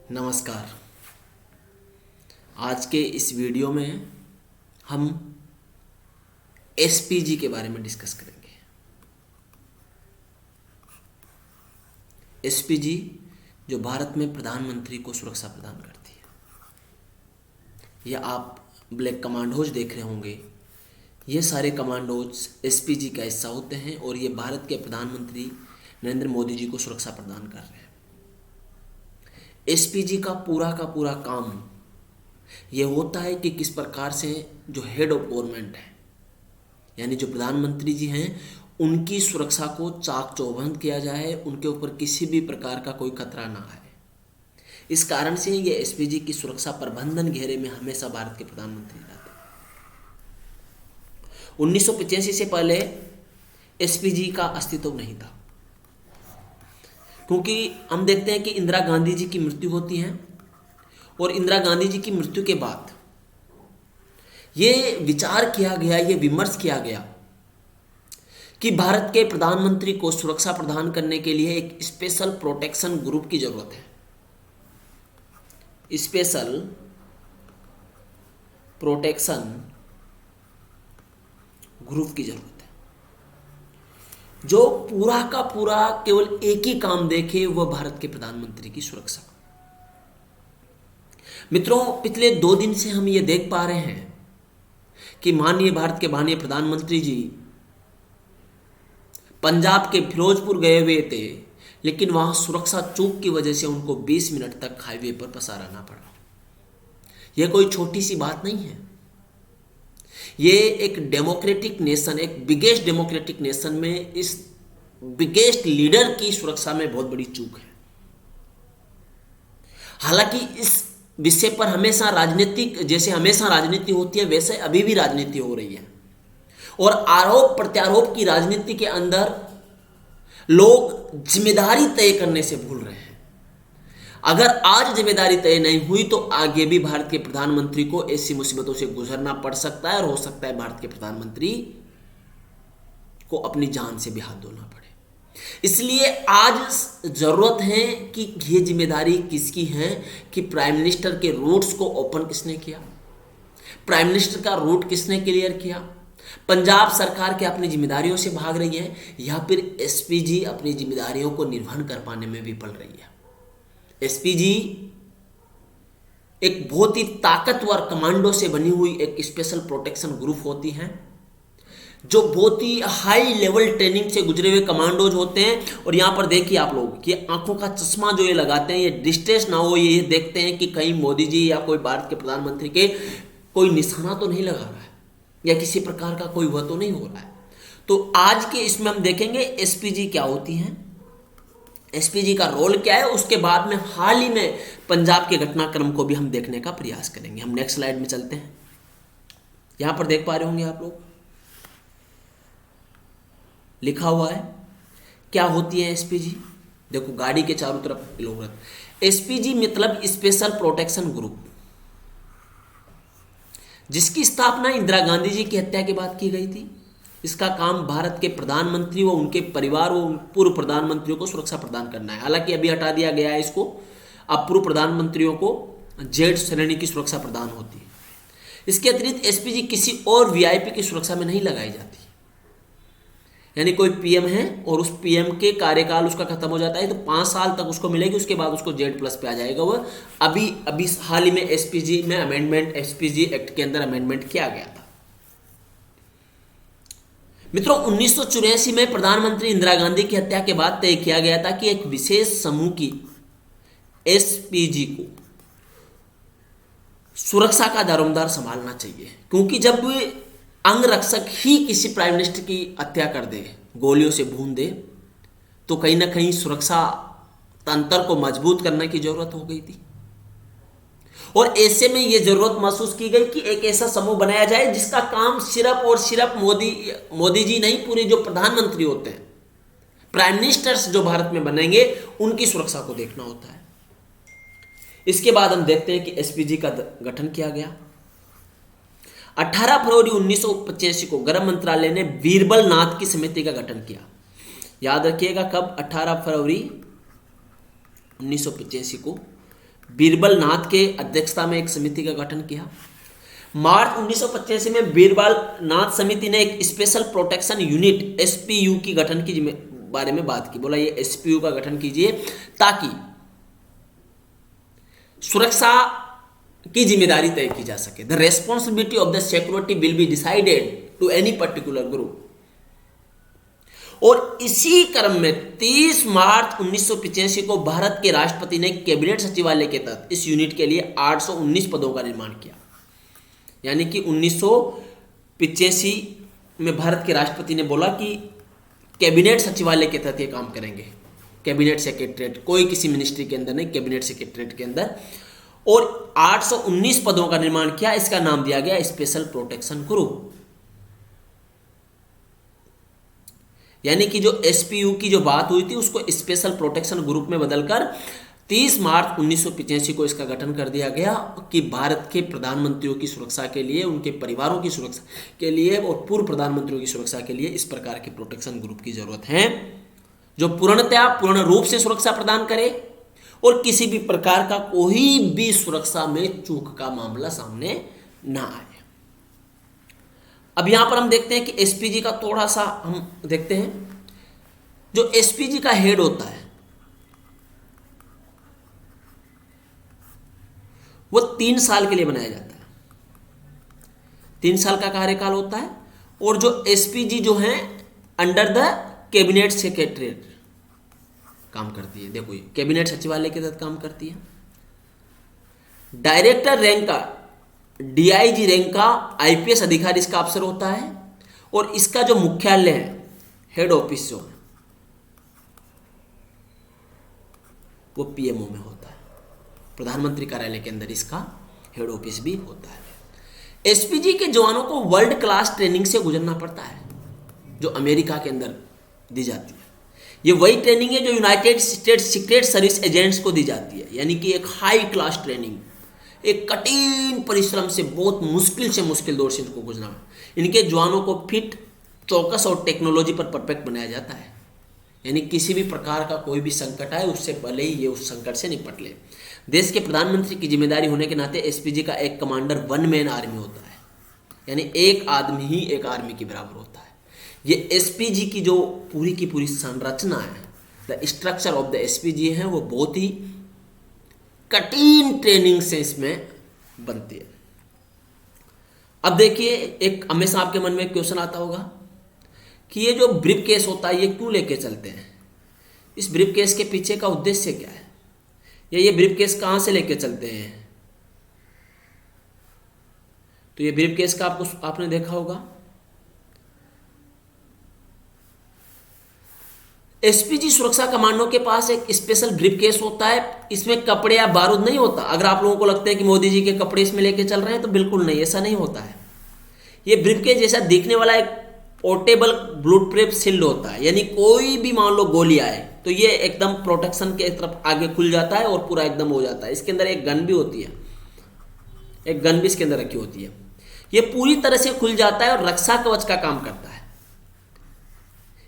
नमस्कार। आज के इस वीडियो में हम एसपीजी के बारे में डिस्कस करेंगे। एसपीजी जो भारत में प्रधानमंत्री को सुरक्षा प्रदान करती है। यह आप ब्लैक कमांडोज देख रहे होंगे। ये सारे कमांडोज एसपीजी का हिस्सा होते हैं और ये भारत के प्रधानमंत्री नरेंद्र मोदी जी को सुरक्षा प्रदान कर रहे हैं। एसपीजी का पूरा काम यह होता है कि किस प्रकार से जो हेड ऑफ गवर्नमेंट है, यानी जो प्रधानमंत्री जी हैं, उनकी सुरक्षा को चाक चौबंद किया जाए, उनके ऊपर किसी भी प्रकार का कोई खतरा ना आए। इस कारण से ये एसपीजी की सुरक्षा प्रबंधन घेरे में हमेशा भारत के प्रधानमंत्री रहते हैं। 1985 से पहले एसपीजी का अस्तित्व नहीं था, क्योंकि हम देखते हैं कि इंदिरा गांधी जी की मृत्यु होती है और इंदिरा गांधी जी की मृत्यु के बाद ये विचार किया गया, ये विमर्श किया गया कि भारत के प्रधानमंत्री को सुरक्षा प्रदान करने के लिए एक स्पेशल प्रोटेक्शन ग्रुप की जरूरत है। स्पेशल प्रोटेक्शन ग्रुप की जरूरत है जो पूरा का पूरा केवल एक ही काम देखे, वह भारत के प्रधानमंत्री की सुरक्षा। मित्रों, पिछले 2 दिन से हम ये देख पा रहे हैं कि भारत के माननीय प्रधानमंत्री जी पंजाब के फिरोजपुर गए हुए थे, लेकिन वहां सुरक्षा चूक की वजह से उनको 20 मिनट तक हाईवे पर फंसा रहना पड़ा। यह कोई छोटी सी बात नहीं है। ये एक डेमोक्रेटिक नेशन, एक बिगेस्ट डेमोक्रेटिक नेशन में इस बिगेस्ट लीडर की सुरक्षा में बहुत बड़ी चूक है। हालांकि इस विषय पर हमेशा राजनीति होती है, वैसे अभी भी राजनीति हो रही है और आरोप प्रत्यारोप की राजनीति के अंदर लोग जिम्मेदारी तय करने से भूल रहे हैं। अगर आज जिम्मेदारी तय नहीं हुई तो आगे भी भारत के प्रधानमंत्री को ऐसी मुसीबतों से गुजरना पड़ सकता है और हो सकता है भारत के प्रधानमंत्री को अपनी जान से भी हाथ धोना पड़े। इसलिए आज जरूरत है कि ये जिम्मेदारी किसकी है कि प्राइम मिनिस्टर के रूट्स को ओपन किसने किया, प्राइम मिनिस्टर का रूट किसने क्लियर किया। पंजाब सरकार क्या अपनी जिम्मेदारियों से भाग रही है या फिर एसपीजी अपनी जिम्मेदारियों को निर्वहन कर पाने में विफल रही है। एसपीजी एक बहुत ही ताकतवर कमांडो से बनी हुई एक स्पेशल प्रोटेक्शन ग्रुप होती है, जो बहुत ही हाई लेवल ट्रेनिंग से गुजरे हुए कमांडोज होते हैं। और यहां पर देखिए आप लोग कि आंखों का चश्मा जो ये लगाते हैं, ये डिस्ट्रेस ना हो, ये देखते हैं कि कहीं मोदी जी या कोई भारत के प्रधानमंत्री के कोई निशाना तो नहीं लगा रहा है या किसी प्रकार का कोई वह तो नहीं हो रहा है। तो आज के इसमें हम देखेंगे एसपीजी क्या होती है, एसपीजी का रोल क्या है। उसके बाद में हाल ही में पंजाब के घटनाक्रम को भी हम देखने का प्रयास करेंगे। हम नेक्स्ट स्लाइड में चलते हैं। यहां पर देख पा रहे होंगे आप लोग, लिखा हुआ है क्या होती है एसपीजी। देखो गाड़ी के चारों तरफ लोग, एसपीजी मतलब स्पेशल प्रोटेक्शन ग्रुप, जिसकी स्थापना इंदिरा गांधी जी की हत्या के बाद की गई थी। इसका काम भारत के प्रधानमंत्री व उनके परिवार व पूर्व प्रधानमंत्रियों को सुरक्षा प्रदान करना है। हालांकि अभी हटा दिया गया है इसको। अब पूर्व प्रधानमंत्रियों को जेड श्रेणी की सुरक्षा प्रदान होती है। इसके अतिरिक्त एसपीजी किसी और वीआईपी की सुरक्षा में नहीं लगाई जाती। यानी कोई पीएम है और उस पीएम के कार्यकाल उसका खत्म हो जाता है तो 5 साल तक उसको मिलेगी, उसके बाद उसको जेड प्लस पे आ जाएगा। वह अभी हाल ही में एसपीजी में अमेंडमेंट, एसपीजी एक्ट के अंदर अमेंडमेंट किया गया था। मित्रों, 1984 में प्रधानमंत्री इंदिरा गांधी की हत्या के बाद तय किया गया था कि एक विशेष समूह की एसपीजी को सुरक्षा का दारोमदार संभालना चाहिए, क्योंकि जब अंगरक्षक ही किसी प्राइम मिनिस्टर की हत्या कर दे, गोलियों से भून दे, तो कहीं ना कहीं सुरक्षा तंत्र को मजबूत करने की जरूरत हो गई थी। और ऐसे में यह जरूरत महसूस की गई कि एक ऐसा समूह बनाया जाए जिसका काम सिर्फ और सिर्फ मोदी जी नहीं, पूरे जो प्रधानमंत्री होते हैं, प्राइम मिनिस्टर्स जो भारत में बनेंगे, उनकी सुरक्षा को देखना होता है। इसके बाद हम देखते हैं कि एसपीजी का गठन किया गया। 18 फरवरी 1985 को गृह मंत्रालय ने बीरबल नाथ की समिति का गठन किया। याद रखिएगा कब, 18 फरवरी 1985 को बीरबल नाथ के अध्यक्षता में एक समिति का गठन किया। मार्च 1985 में बीरबल नाथ समिति ने एक स्पेशल प्रोटेक्शन यूनिट एसपीयू की गठन की बारे में बात की। बोला ये एसपीयू का गठन कीजिए ताकि सुरक्षा की जिम्मेदारी तय की जा सके। The responsibility of the security will be decided to any particular group. और इसी क्रम में 30 मार्च 1985 को भारत के राष्ट्रपति ने कैबिनेट सचिवालय के तहत इस यूनिट के लिए 819 पदों का निर्माण किया। यानी कि 1985 में भारत के राष्ट्रपति ने बोला कि कैबिनेट सचिवालय के तहत ये काम करेंगे। कैबिनेट सेक्रेटरीट, कोई किसी मिनिस्ट्री के अंदर नहीं, कैबिनेट सेक्रेटरीट के अंदर। और 819 पदों का निर्माण किया। इसका नाम दिया गया स्पेशल प्रोटेक्शन ग्रुप। यानी कि जो एसपीयू की जो बात हुई थी उसको स्पेशल प्रोटेक्शन ग्रुप में बदलकर 30 मार्च 1985 को इसका गठन कर दिया गया कि भारत के प्रधानमंत्रियों की सुरक्षा के लिए, उनके परिवारों की सुरक्षा के लिए और पूर्व प्रधानमंत्रियों की सुरक्षा के लिए इस प्रकार के प्रोटेक्शन ग्रुप की जरूरत है जो पूर्ण रूप से सुरक्षा प्रदान करे और किसी भी प्रकार का कोई भी सुरक्षा में चूक का मामला सामने ना आए। अब यहां पर हम देखते हैं कि एसपीजी का थोड़ा सा हम देखते हैं। जो एसपीजी का हेड होता है वो 3 साल के लिए बनाया जाता है। 3 साल का कार्यकाल होता है। और जो एसपीजी जो है अंडर द कैबिनेट सेक्रेटरीट काम करती है। देखो ये कैबिनेट सचिवालय के तहत काम करती है। डायरेक्टर रैंक का, डीआईजी रैंक का आईपीएस अधिकारी इसका अफसर होता है। और इसका जो मुख्यालय है, हेड ऑफिस जो है वो पीएमओ में होता है। प्रधानमंत्री कार्यालय के अंदर इसका हेड ऑफिस भी होता है। एसपीजी के जवानों को वर्ल्ड क्लास ट्रेनिंग से गुजरना पड़ता है जो अमेरिका के अंदर दी जाती है। ये वही ट्रेनिंग है जो United states secret service agents को दी जाती है। यानी कि एक हाई क्लास ट्रेनिंग, एक कठिन परिश्रम से बहुत मुश्किल दौर से इनको गुजरना। इनके जवानों को फिट, चौकस और टेक्नोलॉजी पर परफेक्ट बनाया जाता है। यानी किसी भी प्रकार का कोई भी संकट आए उससे पहले ही ये उस संकट से निपट ले। देश के प्रधानमंत्री की जिम्मेदारी होने के नाते एसपीजी का एक कमांडर 1 मैन आर्मी होता है। यानी एक आदमी ही एक आर्मी के बराबर होता है। ये एसपीजी की जो पूरी की पूरी संरचना है, the structure of the SPG है, वो बहुत ही कठिन ट्रेनिंग से इसमें बनती है। अब देखिए, एक हमेशा आपके मन में एक क्वेश्चन आता होगा कि ये जो ब्रीफ केस होता है ये क्यों लेके चलते हैं? इस ब्रीफ केस के पीछे का उद्देश्य क्या है, या ये ब्रीफ केस कहां से लेके चलते हैं? तो ये ब्रीफ केस का आपने देखा होगा। एसपीजी सुरक्षा कमांडो के पास एक स्पेशल ब्रीफ केस होता है। इसमें कपड़े या बारूद नहीं होता। अगर आप लोगों को लगता है कि मोदी जी के कपड़े इसमें लेके चल रहे हैं तो बिल्कुल नहीं, ऐसा नहीं होता है। ये ब्रीफ केस जैसा दिखने वाला एक पोर्टेबल बुलेट प्रूफ शील्ड होता है। यानी कोई भी मान लो गोली आए तो ये एकदम प्रोटेक्शन के तरफ आगे खुल जाता है और पूरा एकदम हो जाता है। इसके अंदर एक गन भी होती है, एक गन भी इसके अंदर रखी होती है। ये पूरी तरह से खुल जाता है और रक्षा कवच का काम करता है।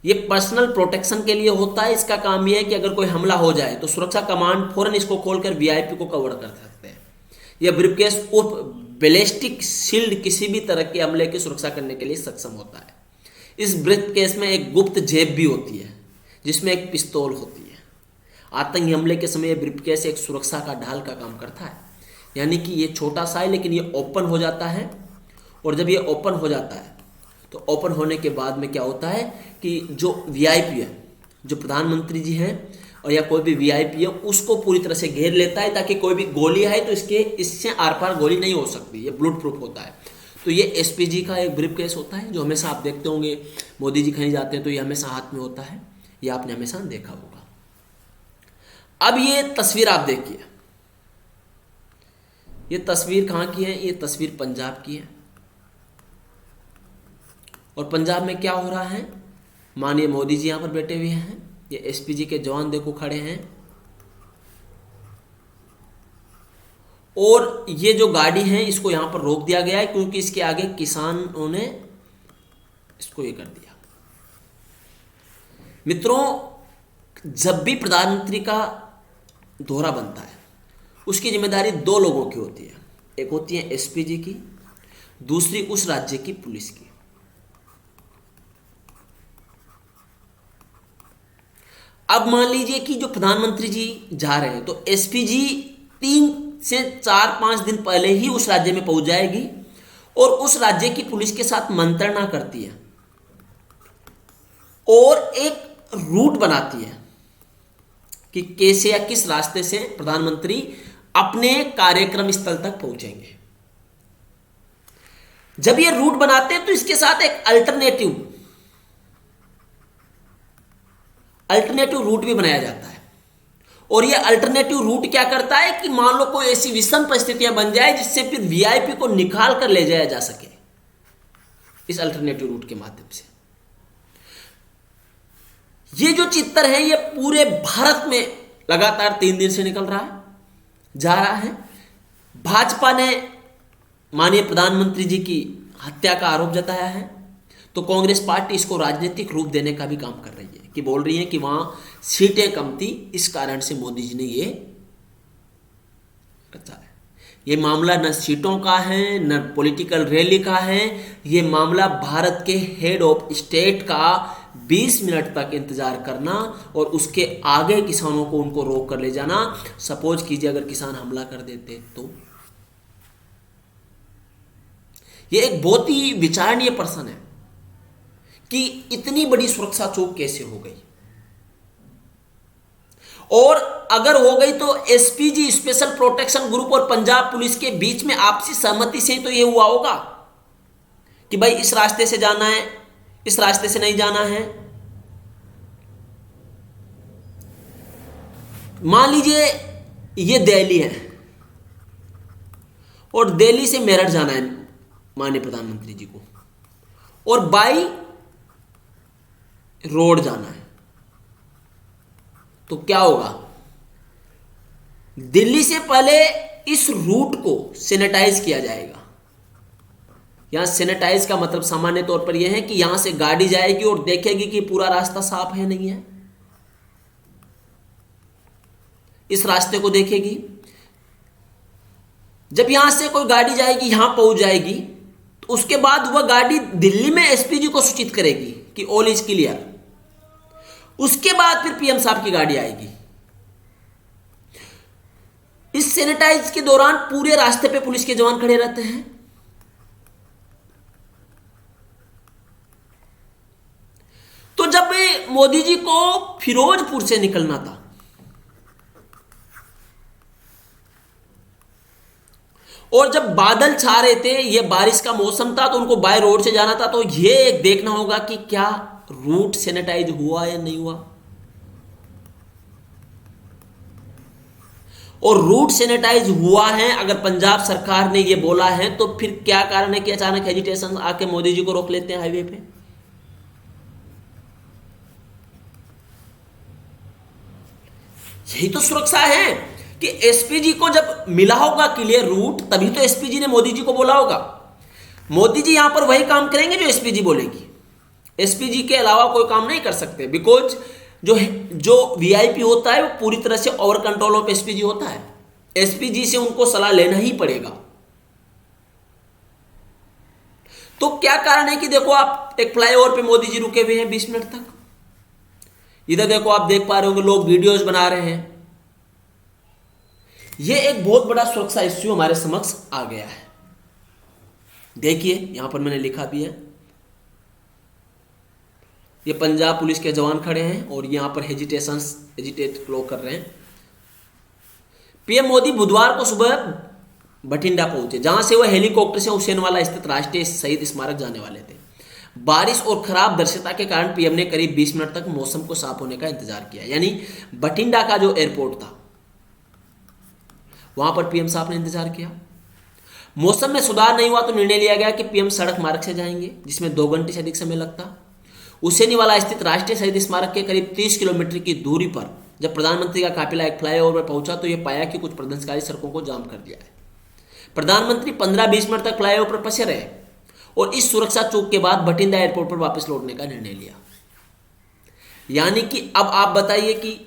ये पर्सनल प्रोटेक्शन के लिए होता है। इसका काम यह है कि अगर कोई हमला हो जाए तो सुरक्षा कमांड फौरन इसको खोलकर वीआईपी को कवर कर सकते हैं। यह ब्रीफकेस उर्फ बैलिस्टिक शील्ड किसी भी तरह के हमले की सुरक्षा करने के लिए सक्षम होता है। इस ब्रीफकेस में एक गुप्त जेब भी होती है जिसमें एक पिस्तौल होती है। आतंकी हमले के समय यह ब्रीफकेस एक सुरक्षा का ढाल का काम करता है। यानी कि ये छोटा सा है लेकिन ये ओपन हो जाता है। और जब ये ओपन हो जाता है तो ओपन होने के बाद में क्या होता है कि जो वीआईपी है, जो प्रधानमंत्री जी हैं और या कोई भी वीआईपी है, उसको पूरी तरह से घेर लेता है ताकि कोई भी गोली आए तो इससे आर पार गोली नहीं हो सकती। ये बुलेट प्रूफ होता है। तो ये एसपीजी का एक ब्रीफ केस होता है जो हमेशा आप देखते होंगे, मोदी जी कहीं जाते हैं तो ये हमेशा हाथ में होता है। ये आपने हमेशा देखा होगा। अब ये तस्वीर आप देखिए, ये तस्वीर कहाँ की है? ये तस्वीर पंजाब की है। और पंजाब में क्या हो रहा है? माननीय मोदी जी यहाँ पर बैठे हुए हैं। ये एसपीजी के जवान देखो खड़े हैं। और ये जो गाड़ी है इसको यहाँ पर रोक दिया गया है क्योंकि इसके आगे किसानों ने इसको ये कर दिया। मित्रों, जब भी प्रधानमंत्री का दौरा बनता है उसकी जिम्मेदारी दो लोगों की होती है, एक होती है एसपीजी की, दूसरी उस राज्य की पुलिस की। अब मान लीजिए कि जो प्रधानमंत्री जी जा रहे हैं तो एसपीजी 3 से 4 5 दिन पहले ही उस राज्य में पहुंच जाएगी और उस राज्य की पुलिस के साथ मंत्रणा करती है और एक रूट बनाती है कि कैसे या किस रास्ते से प्रधानमंत्री अपने कार्यक्रम स्थल तक पहुंचेंगे। जब ये रूट बनाते हैं तो इसके साथ एक अल्टरनेटिव रूट भी बनाया जाता है। और ये अल्टरनेटिव रूट क्या करता है कि मान लो कोई ऐसी विषम परिस्थितियां बन जाए जिससे फिर वीआईपी को निकाल कर ले जाया जा सके इस अल्टरनेटिव रूट के माध्यम से। ये जो चित्र है ये पूरे भारत में लगातार 3 दिन से निकल रहा है, जा रहा है। भाजपा ने माननीय प्रधानमंत्री जी की हत्या का आरोप जताया है तो कांग्रेस पार्टी इसको राजनीतिक रूप देने का भी काम कर रही है कि बोल रही है कि वहां सीटें कम थी, इस कारण से मोदी जी ने ये रचा है। ये मामला न सीटों का है न पॉलिटिकल रैली का है, ये मामला भारत के हेड ऑफ स्टेट का 20 मिनट तक इंतजार करना और उसके आगे किसानों को उनको रोक कर ले जाना। सपोज कीजिए अगर किसान हमला कर देते तो ये एक बहुत ही विचारणीय प्रश्न है कि इतनी बड़ी सुरक्षा चूक कैसे हो गई, और अगर हो गई तो एसपीजी स्पेशल प्रोटेक्शन ग्रुप और पंजाब पुलिस के बीच में आपसी सहमति से तो यह हुआ होगा कि भाई इस रास्ते से जाना है, इस रास्ते से नहीं जाना है। मान लीजिए ये दिल्ली है और दिल्ली से मेरठ जाना है माननीय प्रधानमंत्री जी को, और बाई रोड जाना है, तो क्या होगा? दिल्ली से पहले इस रूट को सैनिटाइज किया जाएगा। यहां सैनिटाइज का मतलब सामान्य तौर पर यह है कि यहां से गाड़ी जाएगी और देखेगी कि पूरा रास्ता साफ है नहीं है, इस रास्ते को देखेगी। जब यहां से कोई गाड़ी जाएगी, यहां पहुंच जाएगी, तो उसके बाद वह गाड़ी दिल्ली में एसपीजी को सूचित करेगी कि ऑल इज क्लियर। उसके बाद फिर पीएम साहब की गाड़ी आएगी। इस सैनिटाइज के दौरान पूरे रास्ते पे पुलिस के जवान खड़े रहते हैं। तो जब मोदी जी को फिरोजपुर से निकलना था और जब बादल छा रहे थे, ये बारिश का मौसम था, तो उनको बाय रोड से जाना था, तो ये एक देखना होगा कि क्या रूट सैनिटाइज हुआ या नहीं हुआ। और रूट सैनिटाइज हुआ है अगर पंजाब सरकार ने ये बोला है, तो फिर क्या कारण है कि अचानक हेजिटेशन आके मोदी जी को रोक लेते हैं हाईवे पे। यही तो सुरक्षा है कि एसपीजी को जब मिला होगा क्लियर रूट, तभी तो एसपीजी ने मोदी जी को बोला होगा। मोदी जी यहां पर वही काम करेंगे जो एसपीजी बोलेगी। एसपीजी के अलावा कोई काम नहीं कर सकते, बिकॉज जो वीआईपी होता है वो पूरी तरह से ओवर कंट्रोल ऑफ एसपीजी होता है। एसपीजी से उनको सलाह लेना ही पड़ेगा। तो क्या कारण है कि देखो आप एक फ्लाईओवर पे मोदी जी रुके हुए हैं 20 मिनट तक। इधर देखो आप देख पा रहे होंगे लोग वीडियोस बना रहे हैं। यह एक बहुत बड़ा सुरक्षा इश्यू हमारे समक्ष आ गया है। देखिए यहां पर मैंने लिखा भी है, ये पंजाब पुलिस के जवान खड़े हैं और यहां पर हेजिटेट लोग कर रहे हैं। पीएम मोदी बुधवार को सुबह बठिंडा पहुंचे, जहां से वह हेलीकॉप्टर से हुसैनवाला स्थित राष्ट्रीय शहीद स्मारक जाने वाले थे। बारिश और खराब दृश्यता के कारण पीएम ने करीब 20 मिनट तक मौसम को साफ होने का इंतजार किया। यानी बठिंडा का जो एयरपोर्ट था वहां पर पीएम साहब ने इंतजार किया। मौसम में सुधार नहीं हुआ तो निर्णय लिया गया कि पीएम सड़क मार्ग से जाएंगे, जिसमें 2 घंटे से अधिक समय लगता। हुसैनीवाला स्थित राष्ट्रीय शहीद स्मारक के करीब 30 किलोमीटर की दूरी पर जब प्रधानमंत्री का काफिला एक फ्लाईओवर पर पहुंचा तो यह पाया कि कुछ प्रदर्शनकारी सड़कों को जाम कर दिया है। प्रधानमंत्री 15-20 मिनट तक फ्लाईओवर पर फंसे रहे और इस सुरक्षा चूक के बाद बठिंडा एयरपोर्ट पर वापस लौटने का निर्णय लिया। यानी कि अब आप बताइए कि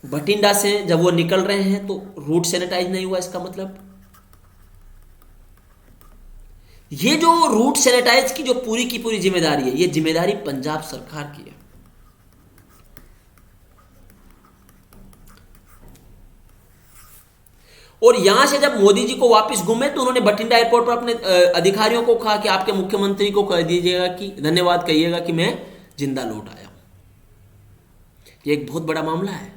बठिंडा से जब वो निकल रहे हैं तो रूट सैनिटाइज नहीं हुआ, इसका मतलब ये जो रूट सैनिटाइज की जो पूरी की पूरी जिम्मेदारी है, ये जिम्मेदारी पंजाब सरकार की है। और यहां से जब मोदी जी को वापस घूमे तो उन्होंने बठिंडा एयरपोर्ट पर अपने अधिकारियों को कहा कि आपके मुख्यमंत्री को कह दीजिएगा कि धन्यवाद कहिएगा कि मैं जिंदा लौट आया हूं। ये एक बहुत बड़ा मामला है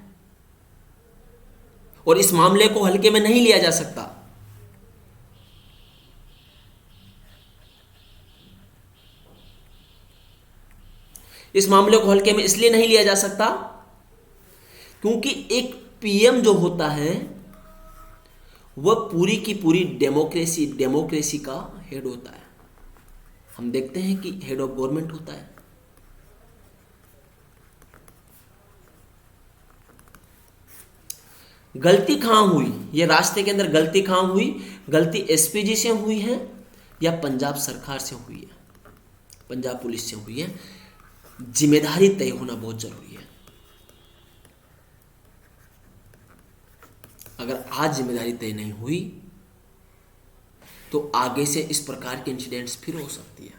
और इस मामले को हल्के में नहीं लिया जा सकता। इस मामले को हल्के में इसलिए नहीं लिया जा सकता क्योंकि एक पीएम जो होता है वह पूरी की पूरी डेमोक्रेसी का हेड होता है। हम देखते हैं कि हेड ऑफ गवर्नमेंट होता है। गलती कहां हुई, ये रास्ते के अंदर गलती कहां हुई? गलती एसपीजी से हुई है या पंजाब सरकार से हुई है, पंजाब पुलिस से हुई है? जिम्मेदारी तय होना बहुत जरूरी है। अगर आज जिम्मेदारी तय नहीं हुई तो आगे से इस प्रकार के इंसिडेंट्स फिर हो सकती है।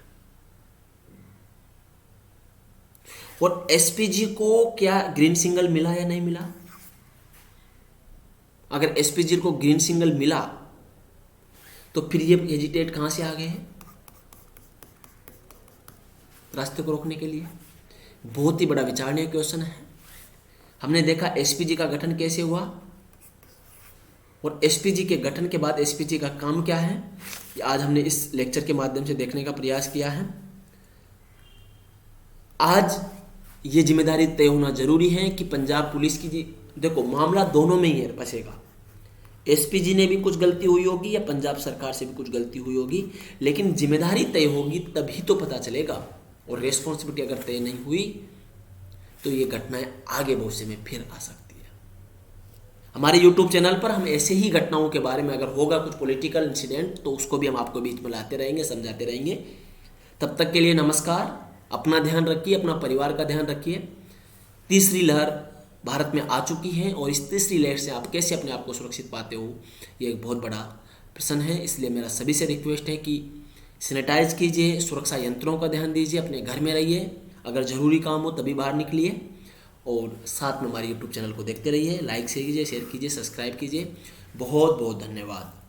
और एसपीजी को क्या ग्रीन सिग्नल मिला या नहीं मिला? अगर एसपीजी को ग्रीन सिग्नल मिला तो फिर ये हेजिटेट कहां से आ गए हैं रास्ते को रोकने के लिए? बहुत ही बड़ा विचारणीय क्वेश्चन है। हमने देखा एसपीजी का गठन कैसे हुआ और एसपीजी के गठन के बाद एसपीजी का काम क्या है, ये आज हमने इस लेक्चर के माध्यम से देखने का प्रयास किया है। आज ये जिम्मेदारी तय होना जरूरी है कि पंजाब पुलिस की, देखो मामला दोनों में ही है फंसेगा। एसपीजी ने भी कुछ गलती हुई होगी या पंजाब सरकार से भी कुछ गलती हुई होगी, लेकिन जिम्मेदारी तय होगी तभी तो पता चलेगा। और रेस्पॉन्सिबिलिटी अगर तय नहीं हुई तो ये घटनाएं आगे भविष्य में फिर आ सकती है। हमारे YouTube चैनल पर हम ऐसे ही घटनाओं के बारे में, अगर होगा कुछ पॉलिटिकल इंसिडेंट तो उसको भी हम आपको बीच में लाते रहेंगे, समझाते रहेंगे। तब तक के लिए नमस्कार। अपना ध्यान रखिए, अपना परिवार का ध्यान रखिए। तीसरी लहर भारत में आ चुकी है और इस तीसरी लहर से आप कैसे अपने आप को सुरक्षित पाते हो, ये एक बहुत बड़ा प्रश्न है। इसलिए मेरा सभी से रिक्वेस्ट है कि सैनिटाइज कीजिए, सुरक्षा यंत्रों का ध्यान दीजिए, अपने घर में रहिए, अगर ज़रूरी काम हो तभी बाहर निकलिए और साथ में हमारे YouTube चैनल को देखते रहिए। लाइक कीजिए, शेयर कीजिए, सब्सक्राइब कीजिए। बहुत बहुत धन्यवाद।